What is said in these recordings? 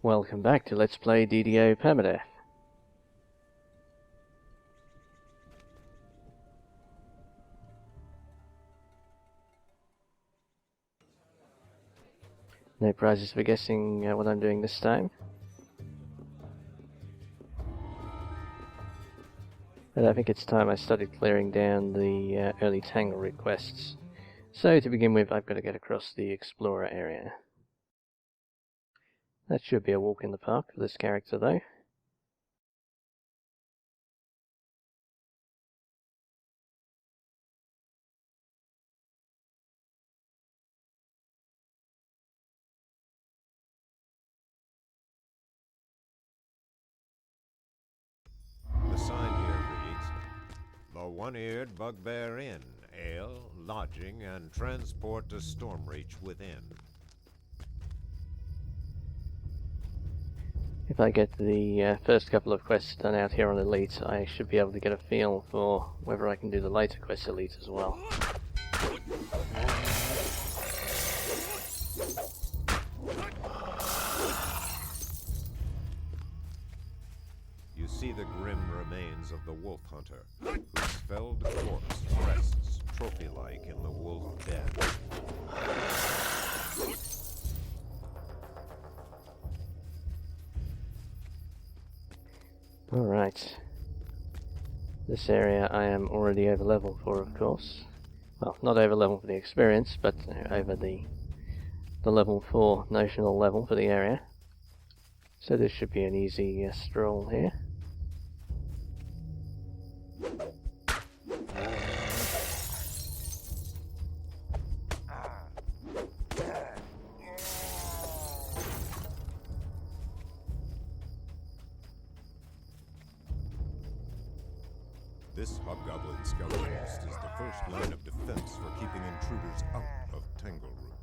Welcome back to Let's Play DDO Permadeath. No prizes for guessing what I'm doing this time. But I think it's time I started clearing down the early Tangleroot quests. So to begin with, I've got to get across the Explorer area. That should be a walk in the park for this character though. The sign here reads, "The One-Eared Bugbear Inn, ale, lodging, and transport to Stormreach within." If I get the first couple of quests done out here on Elite, I should be able to get a feel for whether I can do the later quests Elite as well. You see the grim remains of the wolf hunter, whose felled corpse rests trophy-like in the wolf den. Alright. This area I am already over level for, of course. Well, not over level for the experience, but over the level 4 notional level for the area. So this should be an easy stroll here. This hobgoblin skeleton nest is the first line of defense for keeping intruders out of Tangleroot.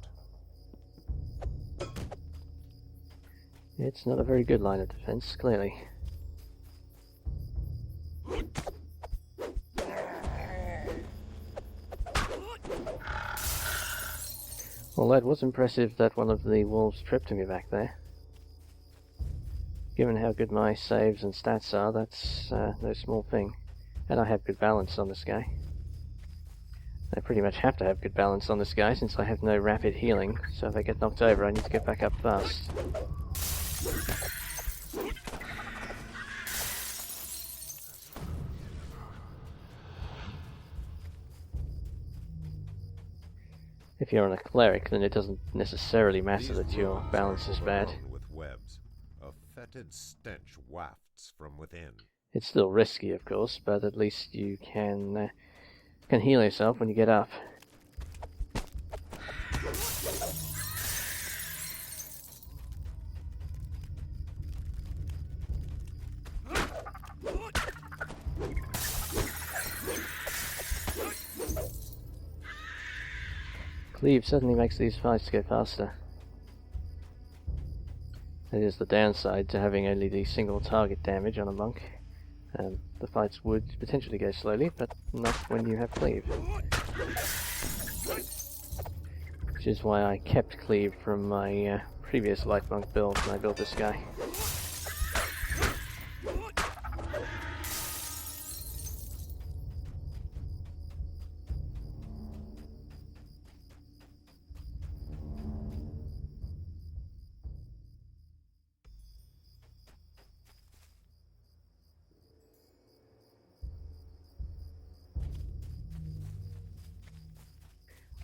It's not a very good line of defense, clearly. Well, that was impressive that one of the wolves tripped me back there. Given how good my saves and stats are, that's no small thing. And I have good balance on this guy. I pretty much have to have good balance on this guy since I have no rapid healing, so if I get knocked over I need to get back up fast. If you're on a cleric, then it doesn't necessarily matter that your balance is bad. With webs, a fetid stench wafts from within. It's still risky, of course, but at least you can heal yourself when you get up. Cleave certainly makes these fights go faster. That is the downside to having only the single target damage on a monk. The fights would potentially go slowly, but not when you have Cleave. Which is why I kept Cleave from my previous light monk build when I built this guy.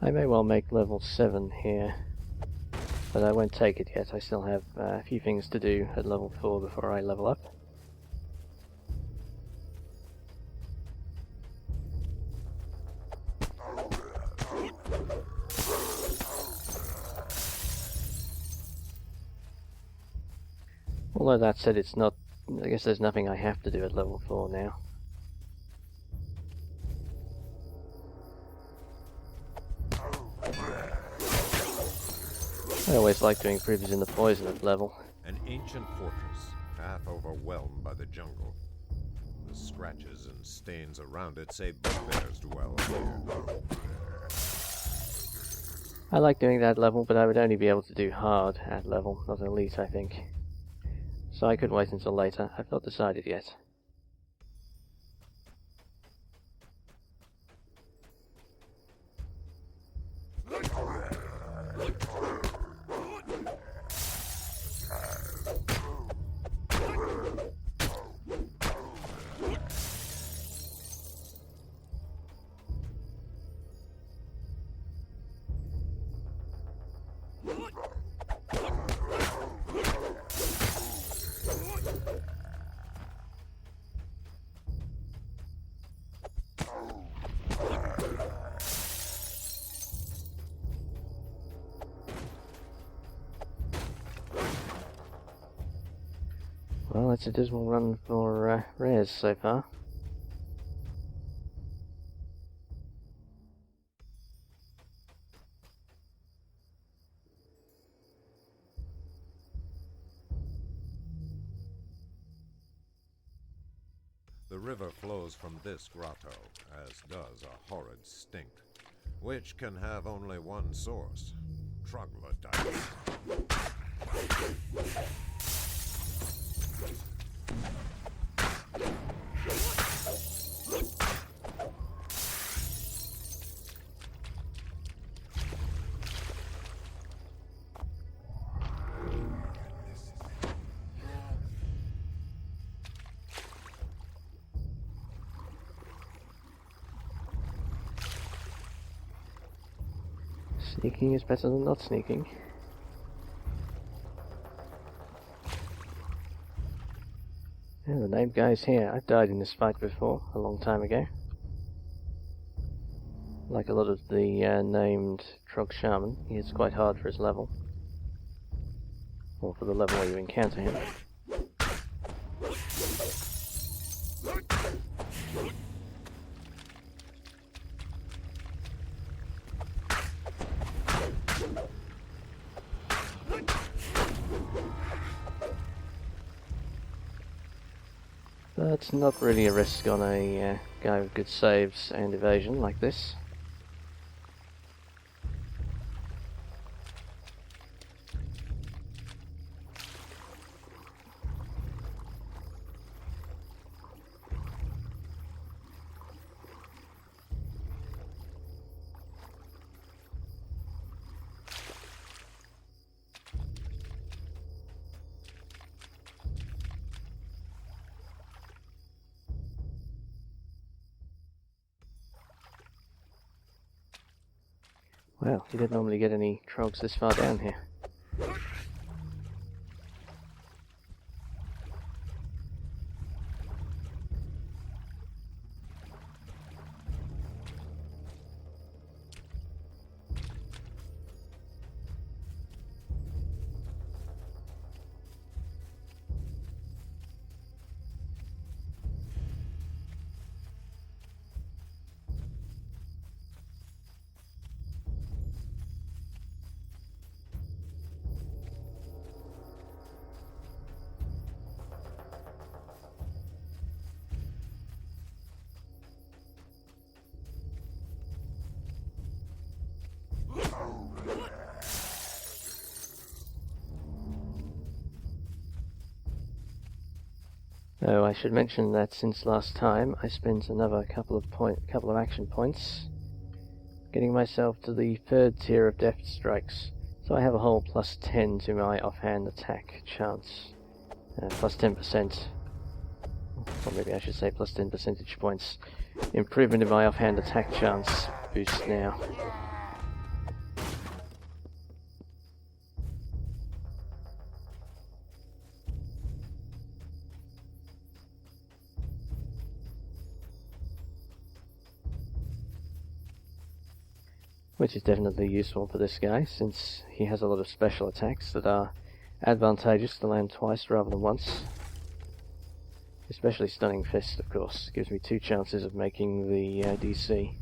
I may well make level 7 here, but I won't take it yet. I still have a few things to do at level 4 before I level up. Although that said, it's not, I guess there's nothing I have to do at level 4 now. I always like doing proofs in the poison at level. An ancient fortress, half overwhelmed by the jungle. The scratches and stains around it say bugbears dwell here. I like doing that level, but I would only be able to do hard at level, not elite, I think. So I could wait until later. I've not decided yet. Well, it's a dismal run for rares so far. The river flows from this grotto, as does a horrid stink, which can have only one source: troglodytes. Sneaking is better than not sneaking. Yeah, the named guy's here. I've died in this fight before, a long time ago. Like a lot of the named Trog Shaman, he hits quite hard for his level. Or for the level where you encounter him. That's not really a risk on a guy with good saves and evasion like this. Well, you don't normally get any trogs this far down here. Oh, I should mention that since last time I spent another couple of action points getting myself to the 3rd tier of deft strikes. So I have a whole plus 10 to my offhand attack chance. Plus 10%, or maybe I should say plus 10 percentage points improvement in my offhand attack chance boost now. Which is definitely useful for this guy, since he has a lot of special attacks that are advantageous to land twice rather than once. Especially Stunning Fist, of course, gives me 2 chances of making the DC.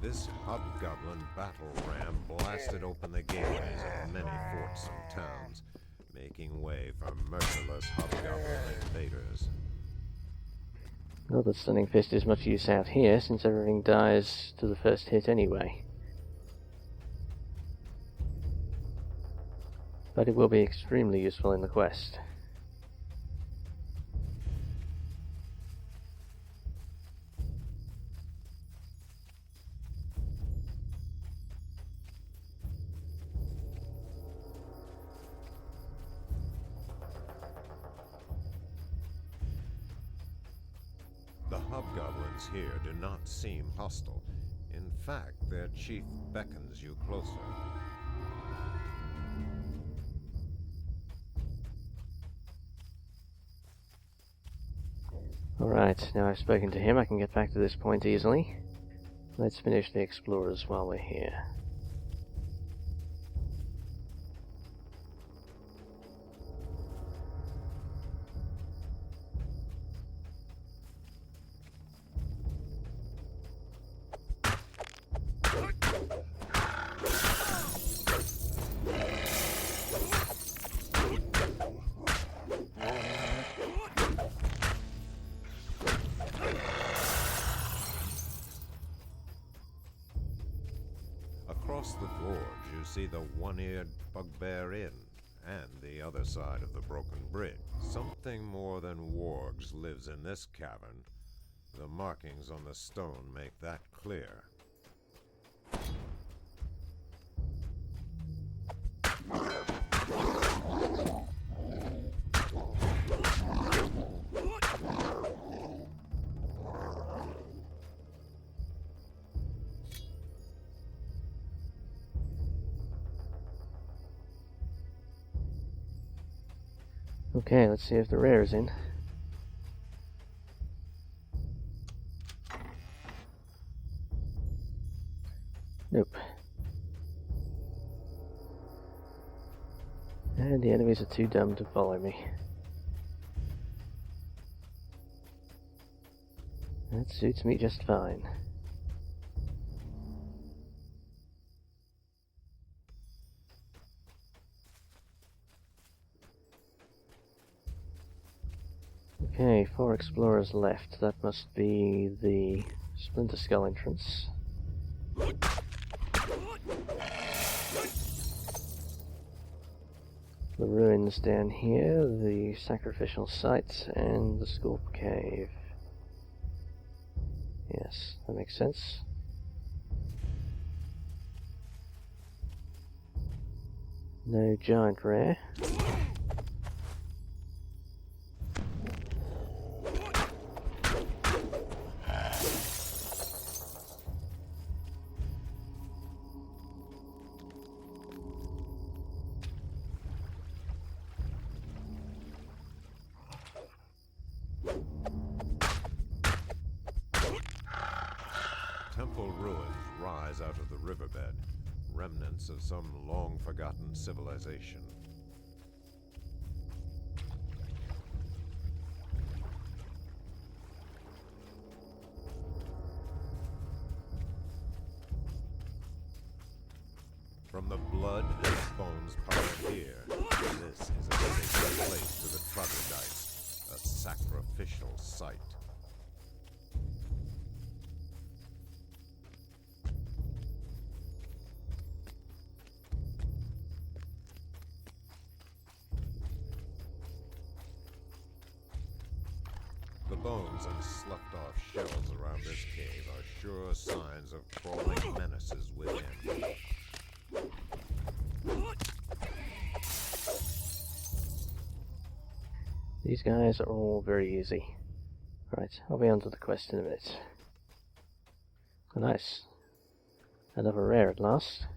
This hobgoblin battle ram blasted open the gateways of many forts and towns, making way for merciless hobgoblin invaders. Not that Stunning Fist is much use out here, since everything dies to the first hit anyway. But it will be extremely useful in the quest. The hobgoblins here do not seem hostile. In fact, their chief beckons you closer. Alright, now I've spoken to him, I can get back to this point easily. Let's finish the explorers while we're here. Across the gorge, you see the One-Eared Bugbear Inn and the other side of the broken bridge. Something more than wargs lives in this cavern. The markings on the stone make that clear. Okay, let's see if the rare is in. Nope. And the enemies are too dumb to follow me. That suits me just fine. Okay, 4 explorers left. That must be the Splinter Skull entrance. The ruins down here, the sacrificial site, and the Scorp Cave. Yes, that makes sense. No giant rare. Temple ruins rise out of the riverbed, remnants of some long-forgotten civilization. From the blood and bones piled here, this is a sacred place to the troglodytes, a sacrificial site. The bones and sloughed-off shells around this cave are sure signs of crawling menaces within. These guys are all very easy. Right, I'll be on to the quest in a minute. Oh, nice. Another rare at last.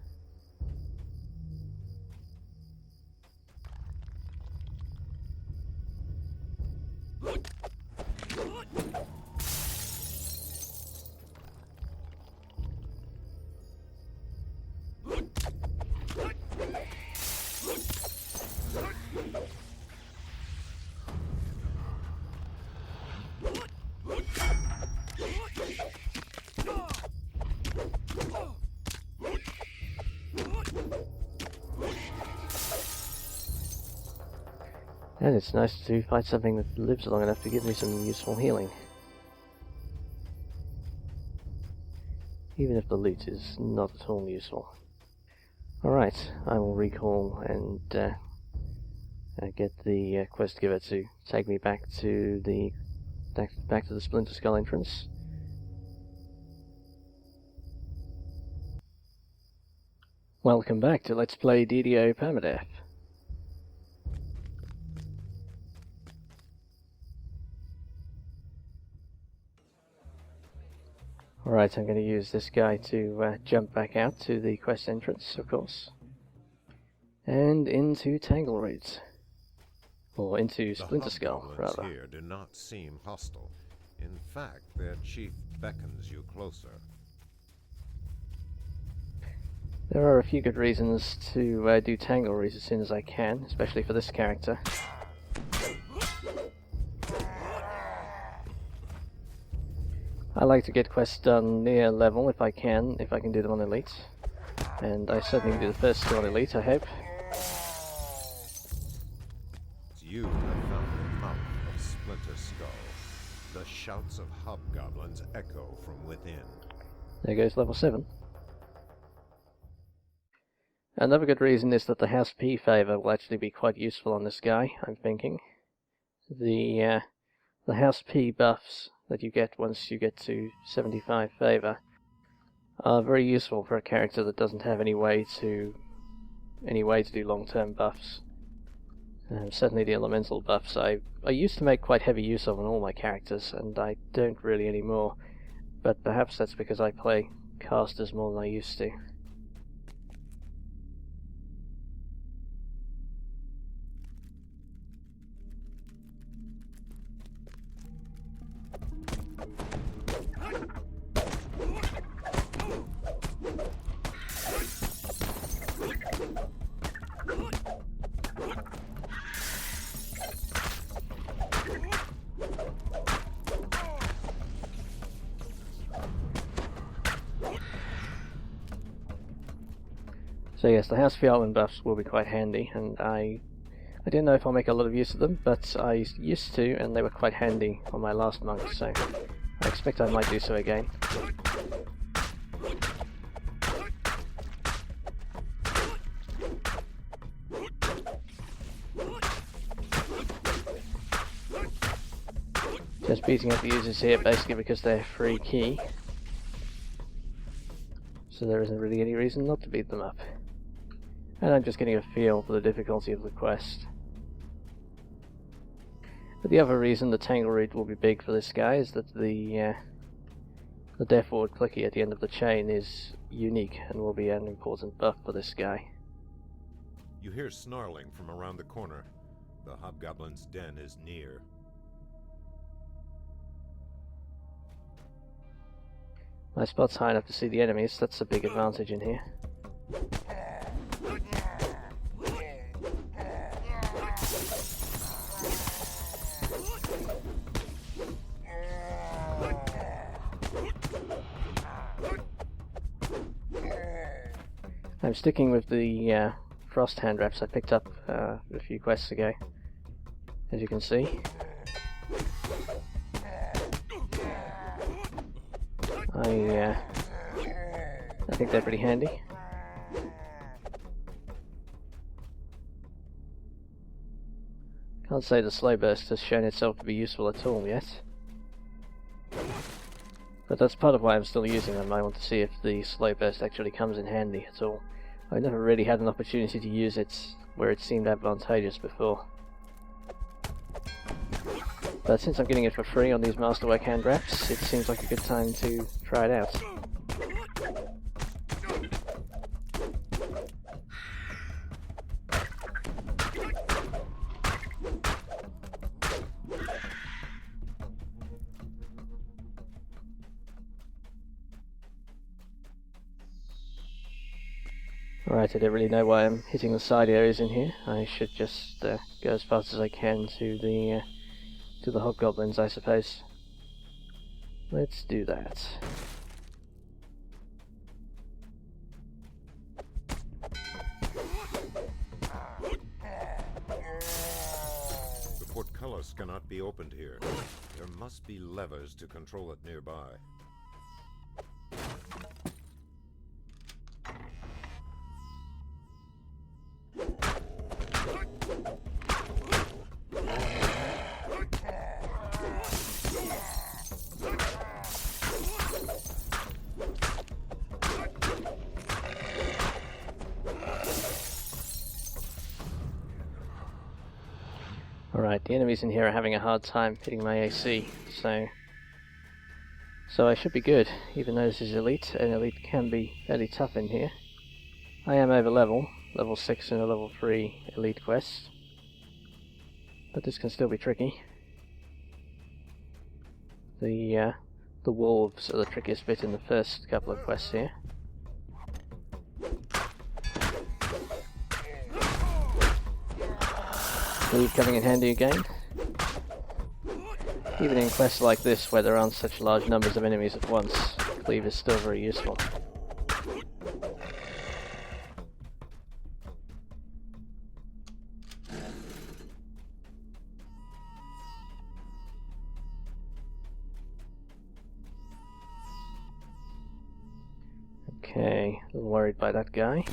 And it's nice to fight something that lives long enough to give me some useful healing. Even if the loot is not at all useful. Alright, I will recall and get the quest giver to take me back to the Splinter Skull entrance. Welcome back to Let's Play DDO Permadeath. Alright, I'm going to use this guy to jump back out to the quest entrance, of course. And into Tangleroot. Or into Splinter Skull, rather. Here do not seem hostile. In fact, their chief beckons you closer. There are a few good reasons to do Tangleroot as soon as I can, especially for this character. I like to get quests done near level if I can do them on Elite. And I certainly do the first two on Elite, I hope. You have found the mouth of Splinter Skull. The shouts of hobgoblins echo from within. There goes level 7. Another good reason is that the House P favour will actually be quite useful on this guy, I'm thinking. The House P buffs that you get once you get to 75 favour are very useful for a character that doesn't have any way to do long-term buffs. Certainly the elemental buffs I used to make quite heavy use of on all my characters, and I don't really anymore, but perhaps that's because I play casters more than I used to. So yes, the House Fialman buffs will be quite handy, and I don't know if I'll make a lot of use of them, but I used to, and they were quite handy on my last monk, so I expect I might do so again. Just beating up the users here basically because they're free key, so there isn't really any reason not to beat them up. And I'm just getting a feel for the difficulty of the quest. But the other reason the Tangleroot will be big for this guy is that the death forward clicky at the end of the chain is unique and will be an important buff for this guy. You hear snarling from around the corner. The hobgoblin's den is near. My spot's high enough to see the enemies, that's a big advantage in here. I'm sticking with the frost hand wraps I picked up a few quests ago, as you can see. I think they're pretty handy. Can't say the slow burst has shown itself to be useful at all yet. But that's part of why I'm still using them. I want to see if the slow burst actually comes in handy at all. I've never really had an opportunity to use it where it seemed advantageous before. But since I'm getting it for free on these Masterwork hand wraps, it seems like a good time to try it out. Alright, I don't really know why I'm hitting the side areas in here. I should just go as fast as I can to the hobgoblins, I suppose. Let's do that. portcullis cannot be opened here. There must be levers to control it nearby. Alright, the enemies in here are having a hard time hitting my AC, so I should be good, even though this is elite, and elite can be fairly tough in here. I am over level 6 in a level 3 elite quest, but this can still be tricky. The wolves are the trickiest bit in the first couple of quests here. Cleave coming in handy again. Even in quests like this, where there aren't such large numbers of enemies at once, cleave is still very useful. Okay, a little worried by that guy.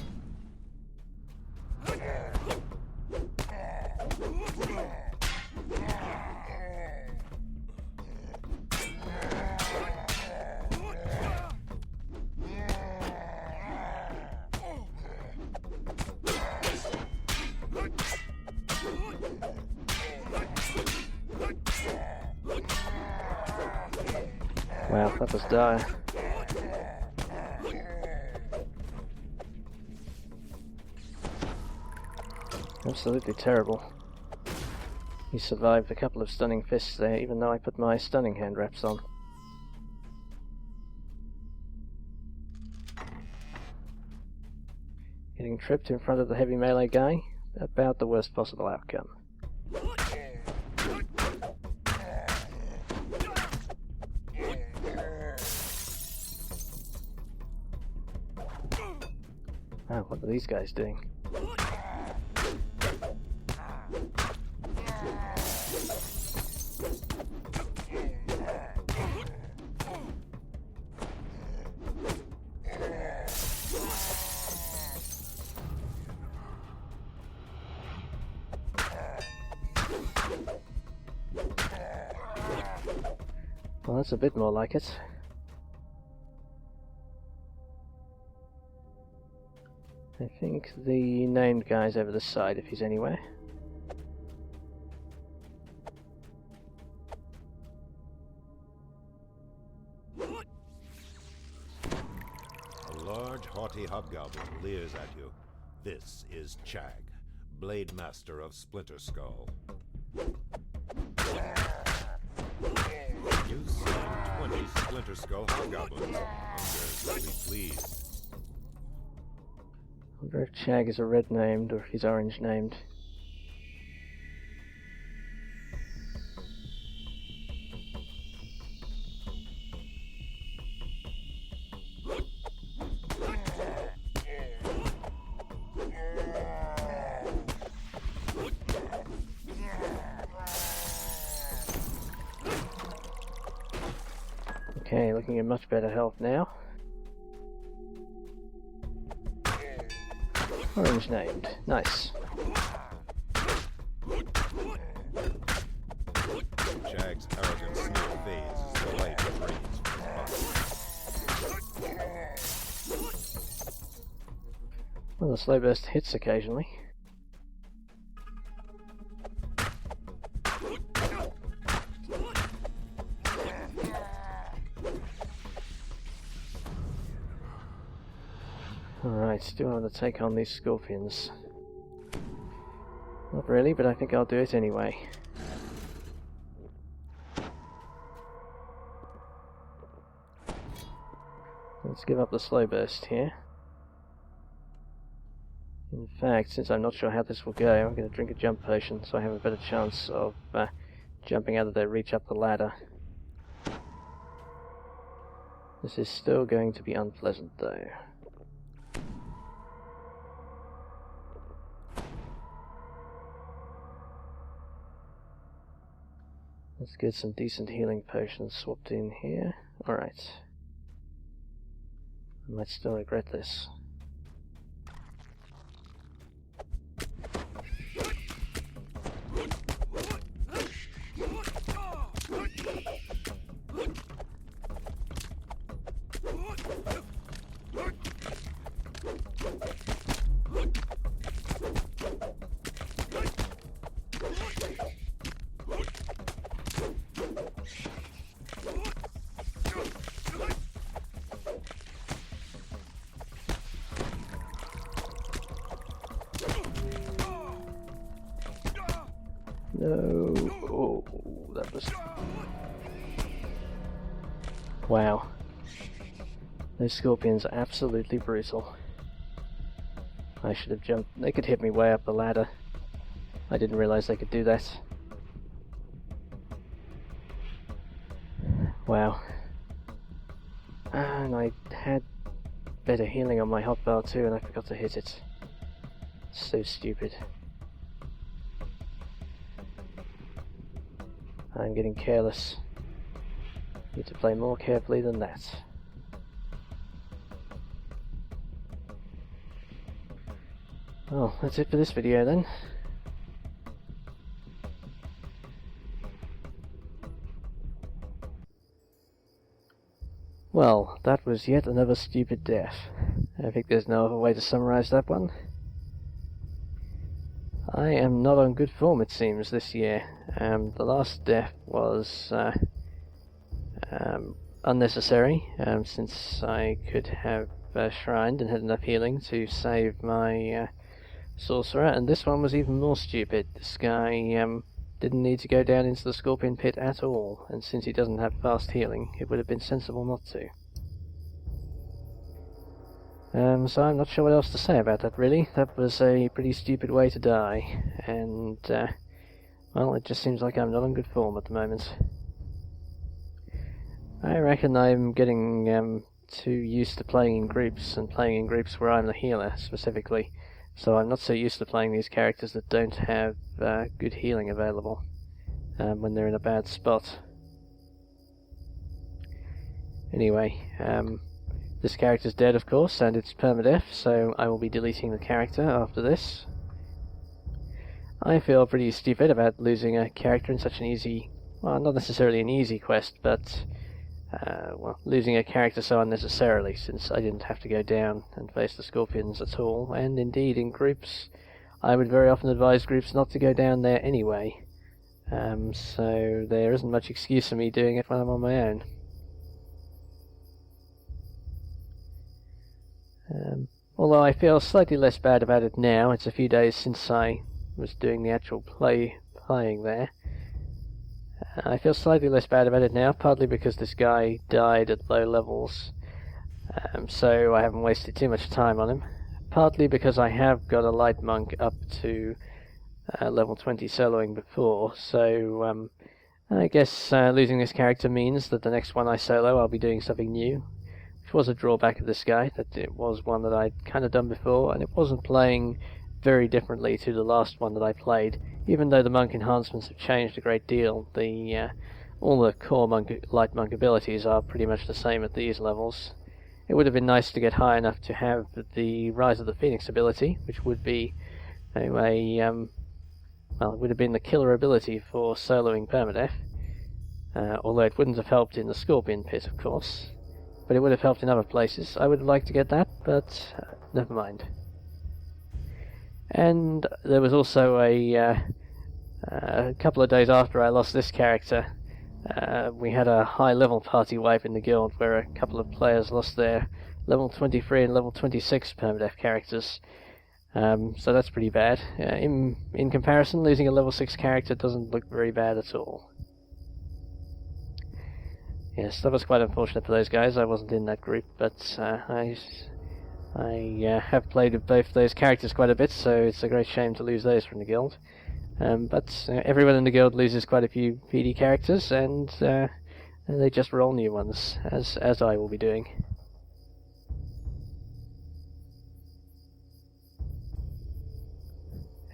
Wow, that was dire. Absolutely terrible. He survived a couple of stunning fists there, even though I put my stunning hand wraps on. Getting tripped in front of the heavy melee guy, about the worst possible outcome. Wow, what are these guys doing? Well, that's a bit more like it. I think the named guy's over the side if he's anywhere. A large, haughty hobgoblin leers at you. This is Chag, Blade Master of Splinter Skull. You've slain 20 Splinter Skull hobgoblins. Hunger will be pleased. I wonder if Chag is a red named or if he's orange named. Okay, looking at much better health now. Orange named. Nice. Chag's arrogant sneer fades as the light drains from his body. Well, the slow burst hits occasionally. Alright, do I want to take on these scorpions? Not really, but I think I'll do it anyway. Let's give up the slow burst here. In fact, since I'm not sure how this will go, I'm going to drink a jump potion so I have a better chance of jumping out of their reach up the ladder. This is still going to be unpleasant though. Let's get some decent healing potions swapped in here. Alright. I might still regret this. No. Oh, that was... Wow. Those scorpions are absolutely brutal. I should have jumped. They could hit me way up the ladder. I didn't realize they could do that. Wow. And I had better healing on my hotbar too, and I forgot to hit it. So stupid. I'm getting careless. Need to play more carefully than that. Well, that's it for this video then. Well, that was yet another stupid death. I think there's no other way to summarize that one. I am not on good form, it seems, this year. The last death was unnecessary, since I could have shrined and had enough healing to save my sorcerer, and this one was even more stupid. This guy didn't need to go down into the scorpion pit at all, and since he doesn't have fast healing, it would have been sensible not to. So I'm not sure what else to say about that, really. That was a pretty stupid way to die, and, well, it just seems like I'm not in good form at the moment. I reckon I'm getting too used to playing in groups, and playing in groups where I'm the healer, specifically. So I'm not so used to playing these characters that don't have good healing available when they're in a bad spot. Anyway, this character's dead, of course, and it's permadeath, so I will be deleting the character after this. I feel pretty stupid about losing a character in such an easy, well, not necessarily an easy quest, but well, losing a character so unnecessarily, since I didn't have to go down and face the scorpions at all, and indeed in groups I would very often advise groups not to go down there anyway, so there isn't much excuse for me doing it when I'm on my own. Although I feel slightly less bad about it now, it's a few days since I was doing the actual playing there. I feel slightly less bad about it now, partly because this guy died at low levels, so I haven't wasted too much time on him. Partly because I have got a light monk up to level 20 soloing before, so I guess losing this character means that the next one I solo I'll be doing something new, which was a drawback of this guy, that it was one that I'd kind of done before, and it wasn't playing very differently to the last one that I played. Even though the monk enhancements have changed a great deal, all the core light monk abilities are pretty much the same at these levels. It would have been nice to get high enough to have the Rise of the Phoenix ability, which would be well, it would have been the killer ability for soloing permadeath, although it wouldn't have helped in the Scorpion Pit, of course, but it would have helped in other places. I would have liked to get that, but never mind. And there was also a couple of days after I lost this character, we had a high level party wipe in the guild where a couple of players lost their level 23 and level 26 permadeath characters. So that's pretty bad. In comparison, losing a level 6 character doesn't look very bad at all. Yes, that was quite unfortunate for those guys. I wasn't in that group, but I have played with both those characters quite a bit, so it's a great shame to lose those from the guild. But everyone in the guild loses quite a few PD characters, and they just roll new ones, as I will be doing.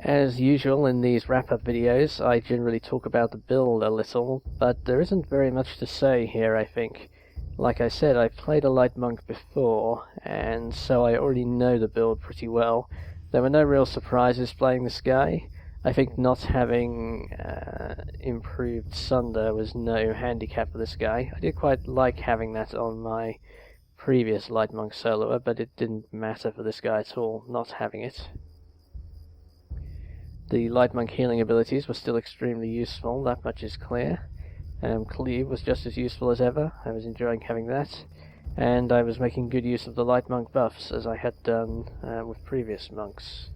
As usual in these wrap-up videos, I generally talk about the build a little, but there isn't very much to say here, I think. Like I said, I've played a light monk before, and so I already know the build pretty well. There were no real surprises playing this guy. I think not having improved Sunder was no handicap for this guy. I did quite like having that on my previous light monk soloer, but it didn't matter for this guy at all, not having it. The light monk healing abilities were still extremely useful, that much is clear. Cleave was just as useful as ever, I was enjoying having that, and I was making good use of the light monk buffs as I had done with previous monks.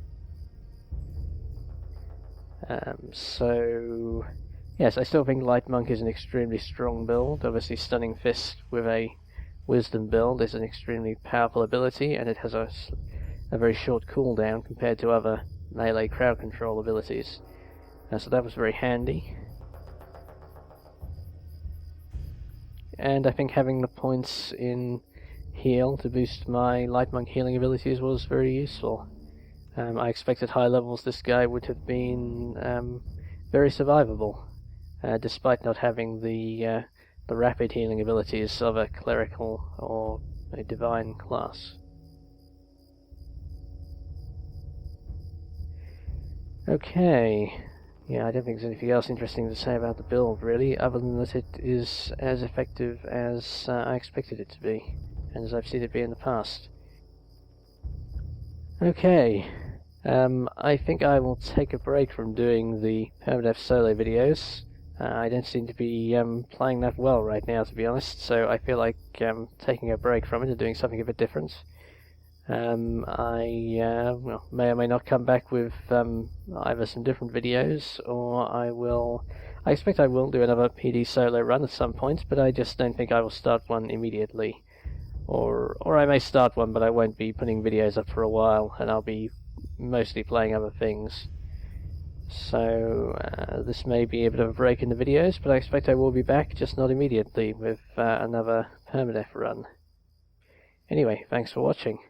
So yes, I still think light monk is an extremely strong build. Obviously Stunning Fist with a wisdom build is an extremely powerful ability, and it has a very short cooldown compared to other melee crowd control abilities. So that was very handy. And I think having the points in heal to boost my light monk healing abilities was very useful. I expected high levels this guy would have been very survivable, despite not having the rapid healing abilities of a clerical or a divine class. Okay, yeah, I don't think there's anything else interesting to say about the build really, other than that it is as effective as I expected it to be, and as I've seen it be in the past. Okay, I think I will take a break from doing the Permadeath solo videos. I don't seem to be playing that well right now, to be honest, so I feel like taking a break from it and doing something a bit different. I may or may not come back with either some different videos, or I expect I will do another PD solo run at some point, but I just don't think I will start one immediately. Or I may start one, but I won't be putting videos up for a while, and I'll be mostly playing other things. So this may be a bit of a break in the videos, but I expect I will be back, just not immediately, with another Permadeath run. Anyway, thanks for watching.